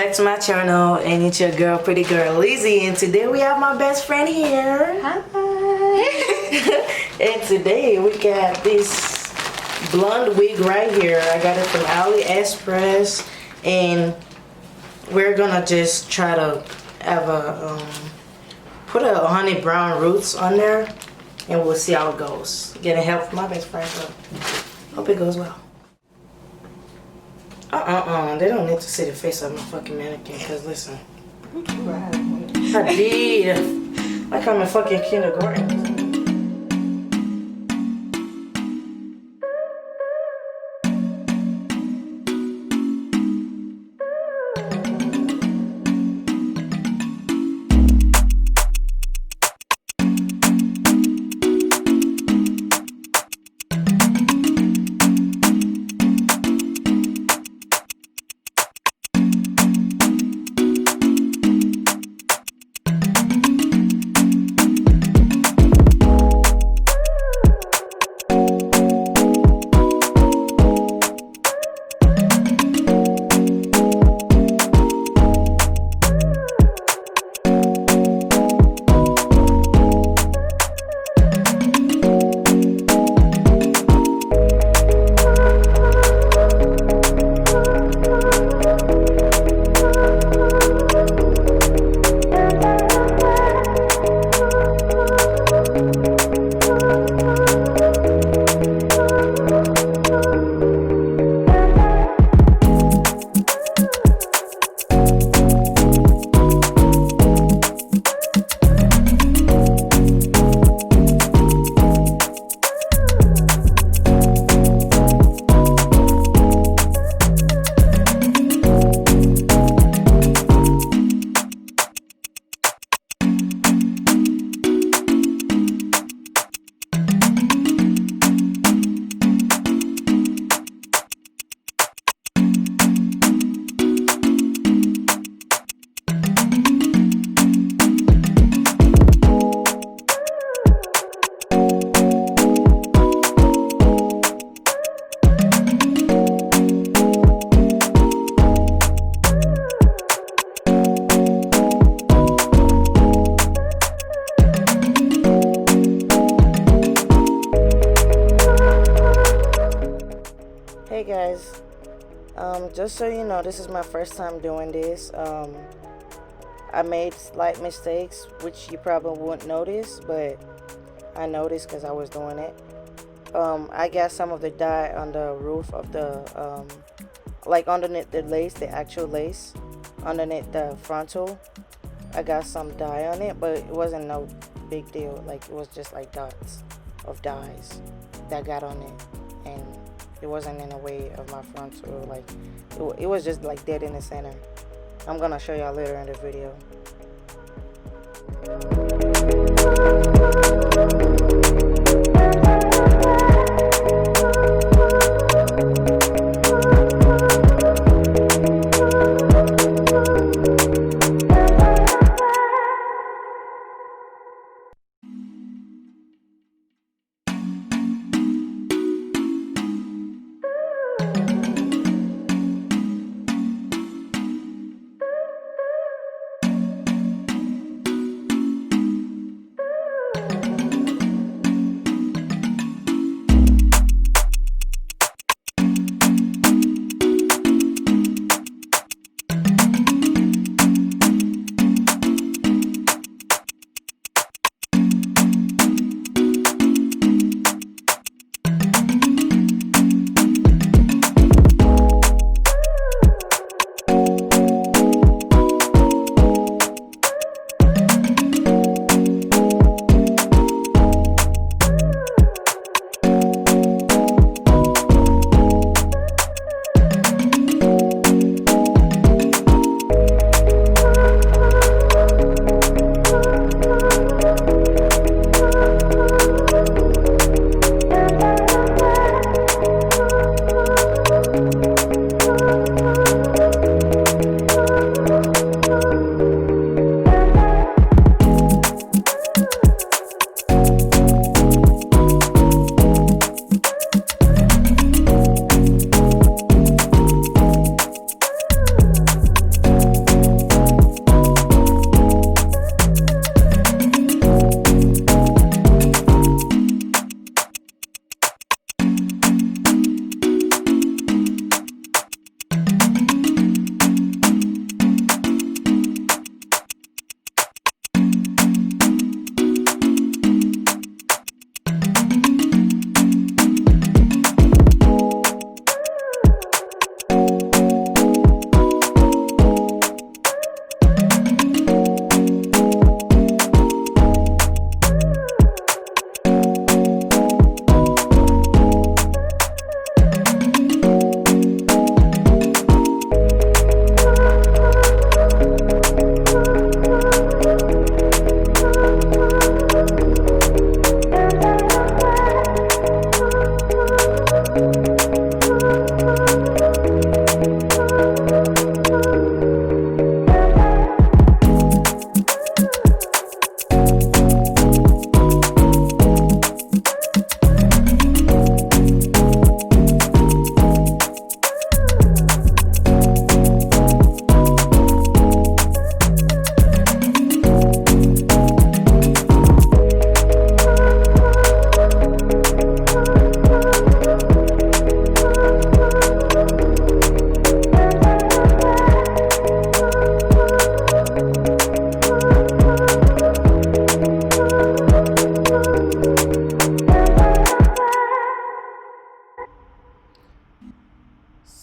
back to my channel, and it's your girl, pretty girl Lizzie, and today we have my best friend here. Hi. And today we got this blonde wig right here. I got it from AliExpress, and we're gonna just try to have a put a honey brown roots on there, and we'll see how it goes. Getting help from my best friend, so hope it goes well. They don't need to see the face of my fucking mannequin, cause listen, I did like I'm in fucking kindergarten. Hey guys, just so you know, this is my first time doing this. I made slight mistakes, which you probably wouldn't notice, but I noticed because I was doing it. I got some of the dye on the roof of the, like underneath the lace, the actual lace, underneath the frontal. I got some dye on it, but it wasn't no big deal. Like, it was just like dots of dyes that got on it, and it wasn't in the way of my frontal. Like, it was just like dead in the center. I'm gonna show y'all later in the video.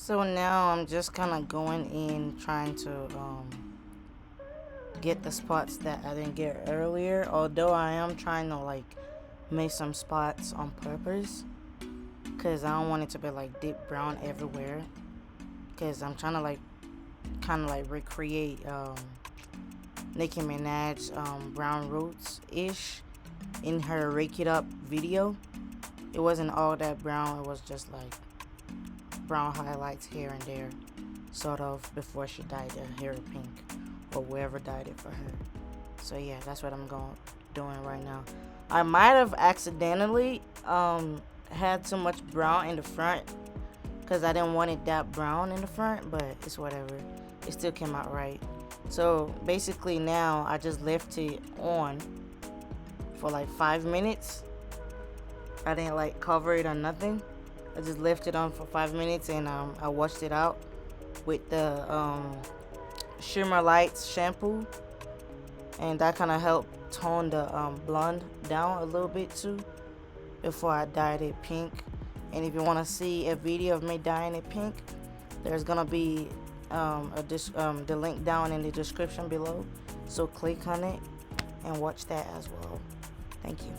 So now I'm just kind of going in trying to get the spots that I didn't get earlier, although I am trying to like make some spots on purpose because I don't want it to be like deep brown everywhere, because I'm trying to like kind of like recreate Nicki Minaj brown roots ish in her Rake It Up video. It wasn't all that brown, it was just like brown highlights here and there, sort of, before she dyed her hair pink or whoever dyed it for her. So yeah, that's what I'm doing right now. I might have accidentally had too much brown in the front because I didn't want it that brown in the front, but it's whatever. It still came out right. So basically now I just left it on for like 5 minutes. I didn't like cover it or nothing. I just left it on for 5 minutes, and I washed it out with the Shimmer Lights shampoo, and that kind of helped tone the blonde down a little bit too before I dyed it pink. And if you want to see a video of me dyeing it pink, there's gonna be the link down in the description below, so click on it and watch that as well. Thank you.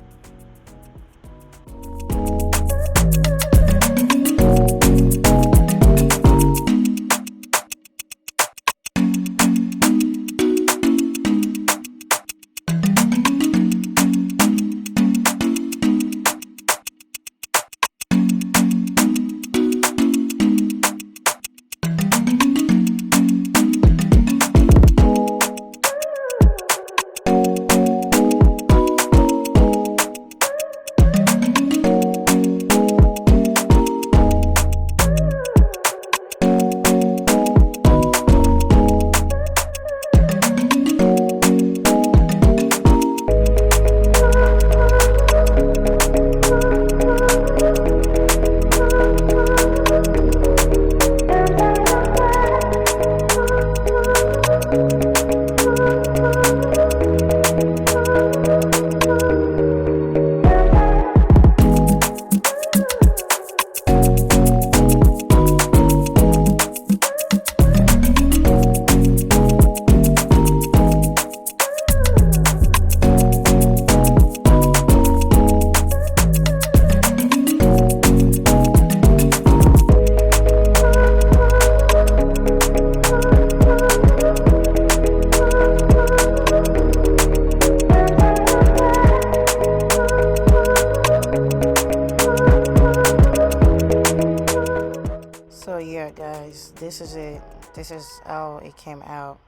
So yeah, guys, this is it. This is how it came out.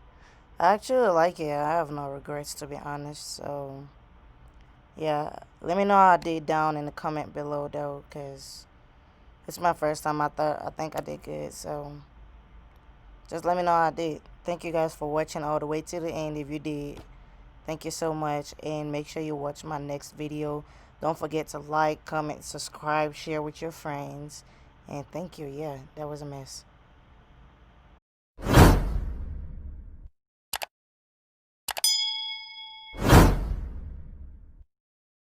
I actually like it. I have no regrets, to be honest. So yeah, let me know how I did down in the comment below though, cause it's my first time. I think I did good. So just let me know how I did. Thank you guys for watching all the way to the end. If you did, thank you so much, and make sure you watch my next video. Don't forget to like, comment, subscribe, share with your friends, and thank you. Yeah, that was a mess.